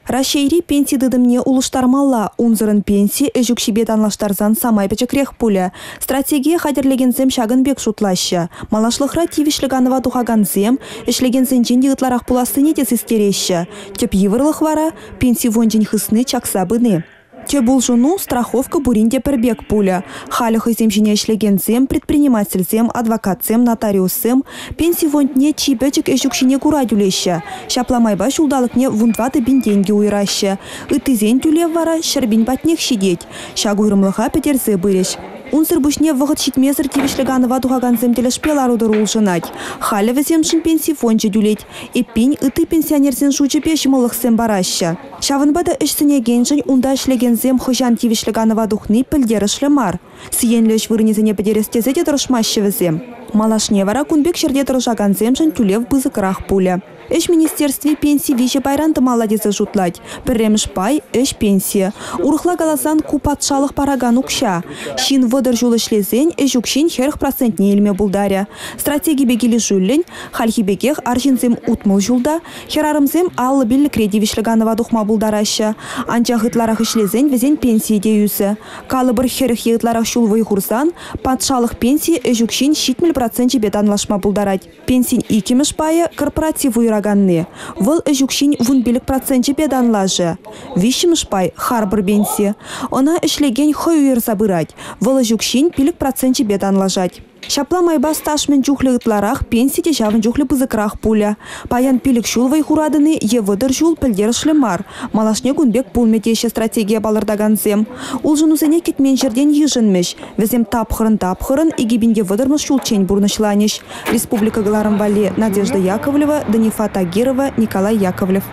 Рашейри пенсии дыдымне улыштармалла, унзырын пенсии эжук шибет анлаштарзан самай печекрех пуля. Стратегия хадерлегензем шагын бек шутлаща. Малашлыхра тивишлеганова тухаганзем, эшлегензен джинди ытларах пуластыне тес истереща. Теп йывырлых вара, пенсии вонжин хысны чаксабыны. Те булжуну страховка буринде пербек пуля. Халях иземжине эшлегензем, предпринимательзем, адвокатзем, нотариусзем, пенсии вонтне чипечек эжукшине курадюлеща. Шапламайба шулдалыкне вунтваты бинтенге уйраща. Ытызен тюлев вара шербин батнех щидеть. Шагуйрымлыха петерзе быреш. Унсыр бушне вғыт шитмезір тивишлеганова тухаганзем телешпел арудыр улшынать. Халя веземшін пенсии фонче дюлеть. Эппин ыты пенсионерзен шучы пешімылықсен бараща. Шавынбада ішсіне генжін унда ішлегензем хожан тивишлеганова духны пілдерішлі мар. Сиенлеш вырнезіне педерестезете тұрышмашы візем. Малашне вара кунбек шерде тұрышаганземшін тюлев бызықырақ пуля. Эш министерстве пенсии вище байранты маладесы жутлать. Перемш пай, эш пенсия. Урхла галасан купатшалық параган укша. Шин выдыр жулы шлезен, эжукшин херх процентне елме булдаря. Стратегии бегили жуллен, хальхибекех аржинзем утмыл жулда, херарымзем аллы билли кредивишлеганова духма булдараща. Анчах ытларах ишлезен везен пенсии деюсы. Калы бір херх етларах шулвы хурсан, патшалық пенсии эжукшин 70% бет анлашма булдарать. Пенсин икимеш пая корпоратив уйра. Выл эжукшин вунбелік проценті беданлажы. Вишіміш пай харбір бенси. Она ішлеген хой уйыр забырать. Выл эжукшин пилік проценті беданлажать. Шапла майба сташмен жухлы ытларах пенсии те жавын жухлы бызыкрах пуля. Паян пилік шулвай хурадыны евыдыр жул пілдерішлі мар. Малашне гунбек пулметеші стратегия балырдаганзем. Улжынузене кетмен жерден ежінмеш. Везем тапхырын игибинге выдырмыш шулчень бурнышланеш. Республика Галарым Вале Надежда Яковлева, Данифа Тагирова, Николай Яковлев.